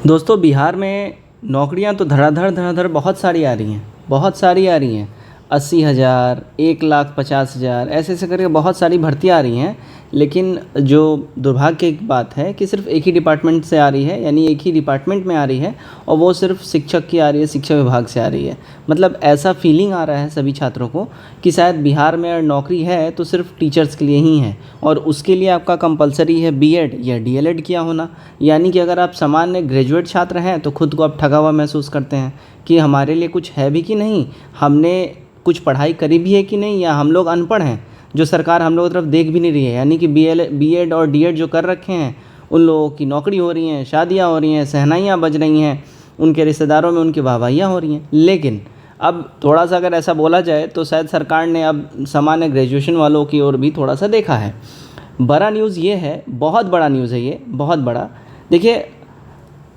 दोस्तों बिहार में नौकरियां तो धड़ाधड़ धड़ाधड़ बहुत सारी आ रही हैं, बहुत सारी आ रही हैं। 80,000, 1,50,000 ऐसे ऐसे करके बहुत सारी भर्तियां आ रही हैं। लेकिन जो दुर्भाग्य की बात है कि सिर्फ एक ही डिपार्टमेंट से आ रही है, यानी एक ही डिपार्टमेंट में आ रही है और वो सिर्फ शिक्षक की आ रही है, शिक्षा विभाग से आ रही है। मतलब ऐसा फीलिंग आ रहा है सभी छात्रों को कि शायद बिहार में अगर नौकरी है तो सिर्फ टीचर्स के लिए ही है, और उसके लिए आपका कंपलसरी है बीएड या डीएलएड किया होना। यानी कि अगर आप सामान्य ग्रेजुएट छात्र हैं तो खुद को आप ठगा हुआ महसूस करते हैं कि हमारे लिए कुछ है भी कि नहीं, हमने कुछ पढ़ाई करी भी है कि नहीं, या हम लोग अनपढ़ हैं जो सरकार हम लोगों की तरफ देख भी नहीं रही है। यानी कि बीएड और डीएड जो कर रखे हैं उन लोगों की नौकरी हो रही हैं, शादियां हो रही हैं, शहनाइयाँ बज रही हैं, उनके रिश्तेदारों में उनकी वाहवाहियाँ हो रही हैं। लेकिन अब थोड़ा सा अगर ऐसा बोला जाए तो शायद सरकार ने अब सामान्य ग्रेजुएशन वालों की ओर भी थोड़ा सा देखा है। बड़ा न्यूज़ ये है, बहुत बड़ा न्यूज़ है ये, बहुत बड़ा। देखिए,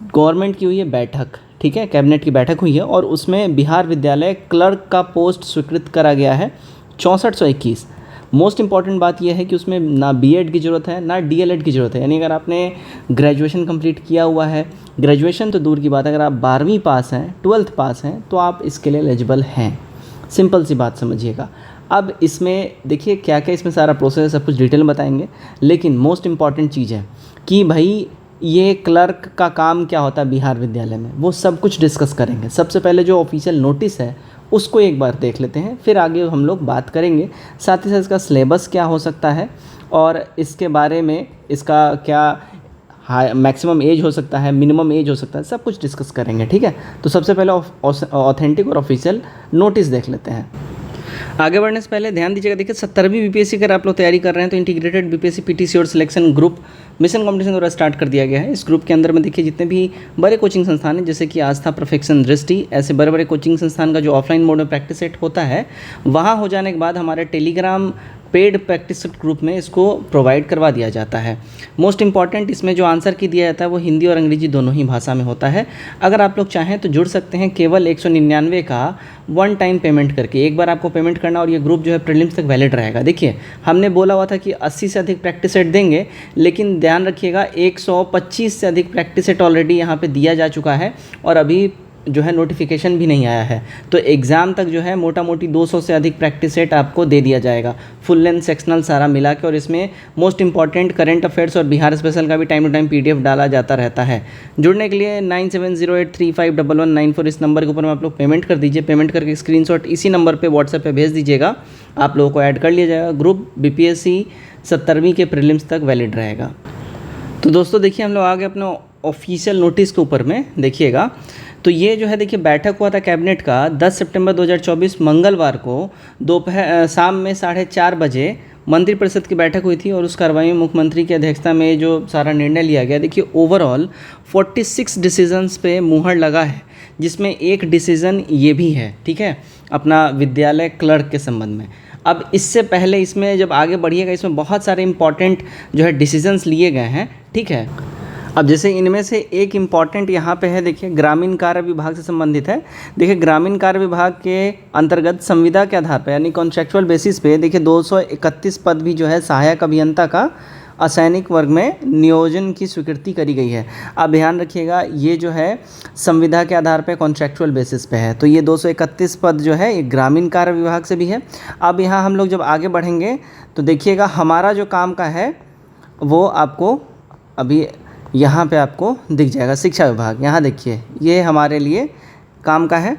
गवर्नमेंट की हुई है बैठक, ठीक है, कैबिनेट की बैठक हुई है और उसमें बिहार विद्यालय क्लर्क का पोस्ट स्वीकृत करा गया है 6421। मोस्ट इंपॉर्टेंट बात यह है कि उसमें ना बीएड की ज़रूरत है ना डीएलएड की ज़रूरत है। यानी अगर आपने ग्रेजुएशन कंप्लीट किया हुआ है, ग्रेजुएशन तो दूर की बात है, अगर आप 12वीं पास हैं, 12th पास हैं, तो आप इसके लिए एलिजिबल हैं। सिंपल सी बात समझिएगा। अब इसमें देखिए क्या क्या इसमें सारा प्रोसेस है, सब कुछ डिटेल में बताएंगे। लेकिन मोस्ट इम्पॉर्टेंट चीज़ है कि भाई ये क्लर्क का काम क्या होता है बिहार विद्यालय में, वो सब कुछ डिस्कस करेंगे। सबसे पहले जो ऑफिशियल नोटिस है उसको एक बार देख लेते हैं, फिर आगे हम लोग बात करेंगे। साथ ही साथ इसका सिलेबस क्या हो सकता है और इसके बारे में इसका क्या हाई मैक्सिमम एज हो सकता है, मिनिमम एज हो सकता है, सब कुछ डिस्कस करेंगे, ठीक है। तो सबसे पहले ऑथेंटिक और ऑफिशियल नोटिस देख लेते हैं। आगे बढ़ने से पहले ध्यान दीजिएगा, देखिए 70वीं बीपीएससी अगर आप लोग तैयारी कर रहे हैं तो इंटीग्रेटेड बीपीएससी पीटीसी और सिलेक्शन ग्रुप मिशन कॉम्पिटिशन द्वारा स्टार्ट कर दिया गया है। इस ग्रुप के अंदर में देखिए जितने भी बड़े कोचिंग संस्थान हैं, जैसे कि आस्था, परफेक्शन, दृष्टि, ऐसे बड़े बड़े कोचिंग संस्थान का जो ऑफलाइन मोड में प्रैक्टिस सेट होता है, वहाँ हो जाने के बाद हमारे टेलीग्राम पेड प्रैक्टिस ग्रुप में इसको प्रोवाइड करवा दिया जाता है। मोस्ट इंपॉर्टेंट इसमें जो आंसर की दिया जाता है वो हिंदी और अंग्रेजी दोनों ही भाषा में होता है। अगर आप लोग चाहें तो जुड़ सकते हैं केवल 199 का वन टाइम पेमेंट करके। एक बार आपको पेमेंट करना और ये ग्रुप जो है प्रीलिम्स तक वैलिड रहेगा। देखिए, हमने बोला हुआ था कि 80 से अधिक प्रैक्टिस सेट देंगे, लेकिन ध्यान रखिएगा 125 से अधिक प्रैक्टिस सेट ऑलरेडी यहाँ पे दिया जा चुका है और अभी जो है नोटिफिकेशन भी नहीं आया है। तो एग्ज़ाम तक जो है मोटा मोटी 200 से अधिक प्रैक्टिस सेट आपको दे दिया जाएगा, फुल लेंथ सेक्शनल सारा मिला के। और इसमें मोस्ट इंपॉर्टेंट करंट अफेयर्स और बिहार स्पेशल का भी टाइम टू टाइम पीडीएफ डाला जाता रहता है। जुड़ने के लिए 9708351194 इस नंबर के ऊपर में आप लोग पेमेंट कर दीजिए। पेमेंट करके स्क्रीनशॉट इसी नंबर पर व्हाट्सएप पर भेज दीजिएगा, आप लोगों को ऐड कर लिया जाएगा। ग्रुप बीपीएससी 70वीं के प्रीलिम्स तक वैलिड रहेगा। तो दोस्तों देखिए, हम लोग आगे अपने ऑफिशियल नोटिस के ऊपर में देखिएगा। तो ये जो है देखिए बैठक हुआ था कैबिनेट का 10 सितंबर 2024 मंगलवार को दोपहर शाम में 4:30 बजे मंत्रिपरिषद की बैठक हुई थी और उस कार्रवाई में मुख्यमंत्री की अध्यक्षता में जो सारा निर्णय लिया गया, देखिए ओवरऑल 46 डिसीजंस पे मुहर लगा है, जिसमें एक डिसीज़न ये भी है, ठीक है, अपना विद्यालय क्लर्क के संबंध में। अब इससे पहले इसमें जब आगे बढ़िएगा, इसमें बहुत सारे इंपॉर्टेंट जो है डिसीजंस लिए गए हैं, ठीक है। अब जैसे इनमें से एक इम्पॉर्टेंट यहाँ पे है, देखिए ग्रामीण कार्य विभाग से संबंधित है। देखिए ग्रामीण कार्य विभाग के अंतर्गत संविदा के आधार पर यानी कॉन्ट्रैक्चुअल बेसिस पे देखिए 231 पद भी जो है सहायक अभियंता का असैनिक वर्ग में नियोजन की स्वीकृति करी गई है। अब ध्यान रखिएगा, ये जो है संविदा के आधार पर कॉन्ट्रैक्चुअल बेसिस पे है, तो ये 231 पद जो है ये ग्रामीण कार्य विभाग से भी है। अब यहाँ हम लोग जब आगे बढ़ेंगे तो देखिएगा हमारा जो काम का है वो आपको अभी यहाँ पे आपको दिख जाएगा, शिक्षा विभाग। यहाँ देखिए ये हमारे लिए काम का है।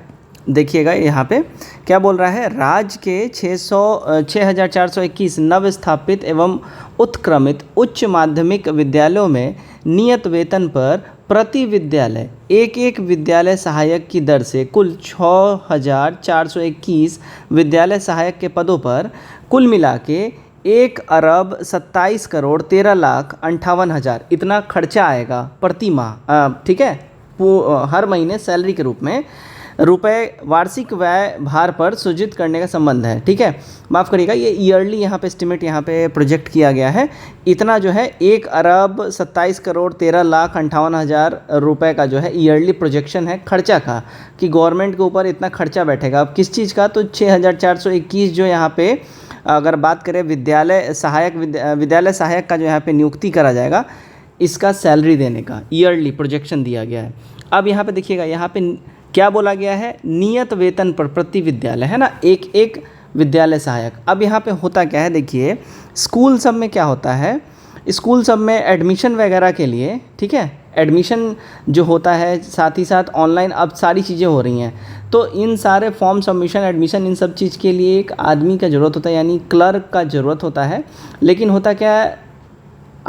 देखिएगा यहाँ पे क्या बोल रहा है, राज्य के 6421 नव स्थापित एवं उत्क्रमित उच्च माध्यमिक विद्यालयों में नियत वेतन पर प्रति विद्यालय एक एक विद्यालय सहायक की दर से कुल 6421 विद्यालय सहायक के पदों पर कुल मिला के 1,27,13,58,000 इतना खर्चा आएगा प्रति माह, ठीक है, हर महीने सैलरी के रूप में रुपए वार्षिक व्यय भार पर सृजित करने का संबंध है, ठीक है। माफ़ करिएगा, ये ईयरली यहाँ पे एस्टिमेट यहाँ पे प्रोजेक्ट किया गया है। इतना जो है 1,27,13,58,000 रुपए का जो है ईयरली प्रोजेक्शन है खर्चा का, कि गवर्नमेंट के ऊपर इतना खर्चा बैठेगा। अब किस चीज़ का, तो 6421 जो यहाँ पे अगर बात करें विद्यालय सहायक का जो यहाँ पे नियुक्ति करा जाएगा, इसका सैलरी देने का ईयरली प्रोजेक्शन दिया गया है। अब यहाँ पे देखिएगा, यहाँ पे क्या बोला गया है, नियत वेतन पर प्रति विद्यालय, है ना, एक एक विद्यालय सहायक। अब यहाँ पे होता क्या है, देखिए स्कूल सब में क्या होता है, स्कूल सब में एडमिशन वगैरह के लिए, ठीक है, एडमिशन जो होता है, साथ ही साथ ऑनलाइन अब सारी चीज़ें हो रही हैं, तो इन सारे फॉर्म सबमिशन, एडमिशन, इन सब चीज़ के लिए एक आदमी का ज़रूरत होता है, यानी क्लर्क का ज़रूरत होता है। लेकिन होता क्या है,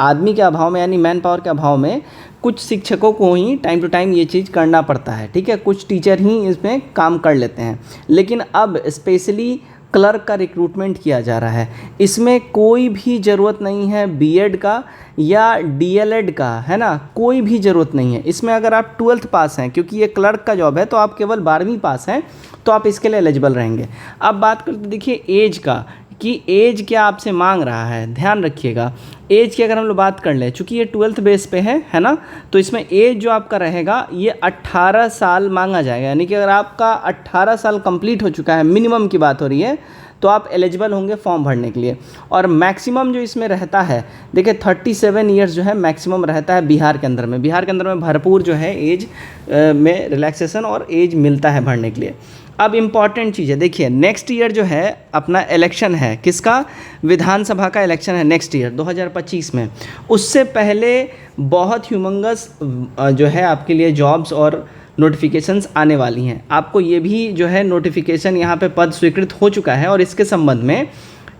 आदमी के अभाव में, यानी मैन पावर के अभाव में, कुछ शिक्षकों को ही टाइम टू टाइम ये चीज़ करना पड़ता है, ठीक है, कुछ टीचर ही इसमें काम कर लेते हैं। लेकिन अब स्पेशली क्लर्क का रिक्रूटमेंट किया जा रहा है। इसमें कोई भी ज़रूरत नहीं है बीएड का या डीएलएड का, है ना, कोई भी ज़रूरत नहीं है इसमें। अगर आप 12th पास हैं, क्योंकि ये क्लर्क का जॉब है, तो आप केवल 12वीं पास हैं तो आप इसके लिए एलिजिबल रहेंगे। अब बात करते देखिए एज का, कि एज क्या आपसे मांग रहा है, ध्यान रखिएगा। एज की अगर हम लोग बात कर लें, चूँकि ये 12th बेस पे है ना, तो इसमें एज जो आपका रहेगा ये 18 साल मांगा जाएगा। यानी कि अगर आपका 18 साल कंप्लीट हो चुका है, मिनिमम की बात हो रही है, तो आप एलिजिबल होंगे फॉर्म भरने के लिए। और मैक्सिमम जो इसमें रहता है, देखिए 37 ईयर्स जो है मैक्सिमम रहता है बिहार के अंदर में। बिहार के अंदर में भरपूर जो है एज में रिलैक्सेशन और एज मिलता है भरने के लिए। अब इम्पॉर्टेंट चीज़ है, देखिए नेक्स्ट ईयर जो है अपना इलेक्शन है, किसका, विधानसभा का इलेक्शन है नेक्स्ट ईयर 2025 में। उससे पहले बहुत ह्यूमंगस जो है आपके लिए जॉब्स और नोटिफिकेशंस आने वाली हैं। आपको ये भी जो है नोटिफिकेशन यहाँ पे पद स्वीकृत हो चुका है, और इसके संबंध में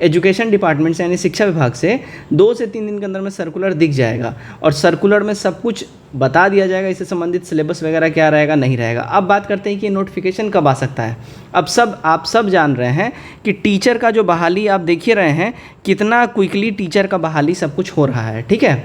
एजुकेशन डिपार्टमेंट से, यानी शिक्षा विभाग से 2 से 3 दिन के अंदर में सर्कुलर दिख जाएगा, और सर्कुलर में सब कुछ बता दिया जाएगा, इससे संबंधित सिलेबस वगैरह क्या रहेगा, नहीं रहेगा। अब बात करते हैं कि नोटिफिकेशन कब आ सकता है। अब आप सब जान रहे हैं कि टीचर का जो बहाली आप देख ही रहे हैं, कितना क्विकली टीचर का बहाली सब कुछ हो रहा है, ठीक है,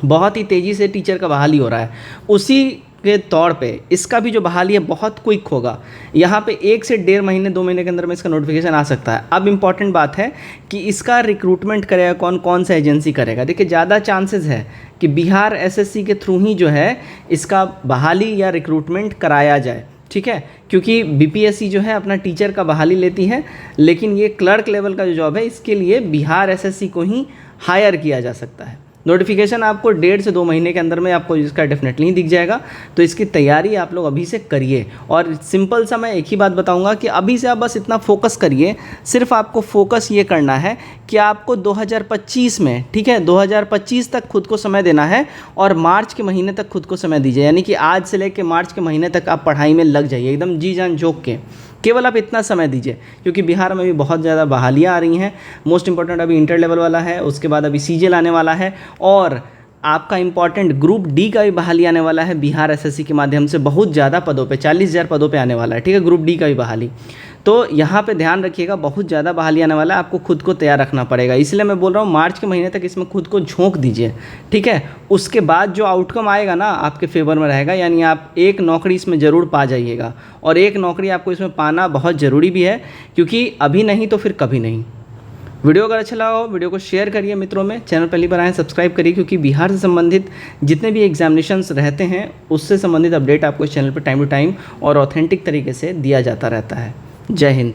बहुत ही तेज़ी से टीचर का बहाली हो रहा है। उसी के तौर पे इसका भी जो बहाली है बहुत क्विक होगा। यहाँ पे 1 से 1.5 महीने 2 महीने के अंदर में इसका नोटिफिकेशन आ सकता है। अब इम्पॉर्टेंट बात है कि इसका रिक्रूटमेंट करेगा कौन, कौन सा एजेंसी करेगा। देखिए ज़्यादा चांसेस है कि बिहार एसएससी के थ्रू ही जो है इसका बहाली या रिक्रूटमेंट कराया जाए, ठीक है, क्योंकि बीपीएससी जो है अपना टीचर का बहाली लेती है, लेकिन ये क्लर्क लेवल का जो जॉब है इसके लिए बिहार एसएससी को ही हायर किया जा सकता है। नोटिफिकेशन आपको 1.5 से 2 महीने के अंदर में आपको इसका डेफिनेटली दिख जाएगा। तो इसकी तैयारी आप लोग अभी से करिए। और सिंपल सा मैं एक ही बात बताऊंगा कि अभी से आप बस इतना फोकस करिए, सिर्फ आपको फोकस ये करना है कि आपको 2025 में, ठीक है, 2025 तक खुद को समय देना है, और मार्च के महीने तक खुद को समय दीजिए। यानी कि आज से लेकर मार्च के महीने तक आप पढ़ाई में लग जाइए, एकदम जी जान झोंक के, केवल आप इतना समय दीजिए, क्योंकि बिहार में भी बहुत ज़्यादा बहालियाँ आ रही हैं। मोस्ट इंपॉर्टेंट अभी इंटर लेवल वाला है, उसके बाद अभी सीजीएल आने वाला है, और आपका इंपॉर्टेंट ग्रुप डी का भी बहाली आने वाला है बिहार एसएससी के माध्यम से, बहुत ज़्यादा पदों पे, 40,000 पदों पे आने वाला है, ठीक है, ग्रुप डी का भी बहाली। तो यहाँ पे ध्यान रखिएगा, बहुत ज़्यादा बहाली आने वाला है, आपको खुद को तैयार रखना पड़ेगा। इसलिए मैं बोल रहा हूँ मार्च के महीने तक इसमें खुद को झोंक दीजिए, ठीक है। उसके बाद जो आउटकम आएगा ना आपके फेवर में रहेगा, यानी आप एक नौकरी इसमें ज़रूर पा जाइएगा, और एक नौकरी आपको इसमें पाना बहुत ज़रूरी भी है, क्योंकि अभी नहीं तो फिर कभी नहीं। वीडियो अगर अच्छा लगा हो, वीडियो को शेयर करिए मित्रों में, चैनल पहली बार आए सब्सक्राइब करिए, क्योंकि बिहार से संबंधित जितने भी एग्जामिनेशंस रहते हैं उससे संबंधित अपडेट आपको इस चैनल पर टाइम टू टाइम और ऑथेंटिक तरीके से दिया जाता रहता है। जय हिंद।